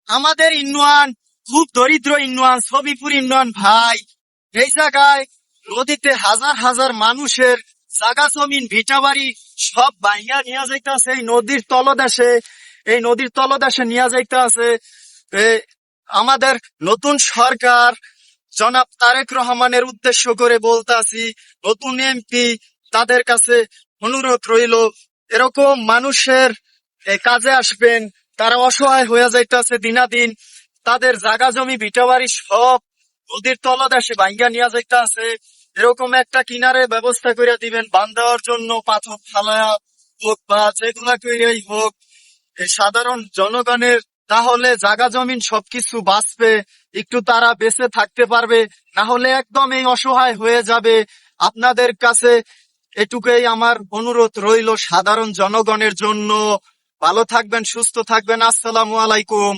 আমাদের ইউনিয়ন খুব দরিদ্র ইউনিয়ন, ছবিপুর ইউনিয়ন ভাই। এই জায়গায় নদীতে হাজার হাজার মানুষের জাগা জমিন ভিটা বাড়ি সব বাইঙ্গা নিয়ে যাইতেছে এই নদীর তলদেশে নিয়ে যাইতেছে। আমাদের নতুন সরকার জনাব তারেক রহমানের উদ্দেশ্য করে বলতাছি, নতুন এমপি তাদের কাছে অনুরোধ রইল, এরকম মানুষের কাজে আসবেন। তারা অসহায় হয়ে যাইতেছে দিনাদিন, তাদের জাগা জমি ভিটাবাড়ি সব নদীর তলদেশে ভাঙ্গা নিয়ে যাইতেছে। এরকম একটা কিনারে ব্যবস্থা করে দিবেন, বাঁধ দেওয়ার জন্য পাথর ফালায়া হোক বা যেগুলা কইরাই হোক, এই সাধারণ জনগণের তাহলে জাগা জমিন সবকিছু বাঁচবে, একটু তারা বেঁচে থাকতে পারবে। না হলে একদম এই অসহায় হয়ে যাবে। আপনাদের কাছে এটুকুই আমার অনুরোধ রইল সাধারণ জনগণের জন্য। ভালো থাকবেন, সুস্থ থাকবেন। আসসালামু আলাইকুম।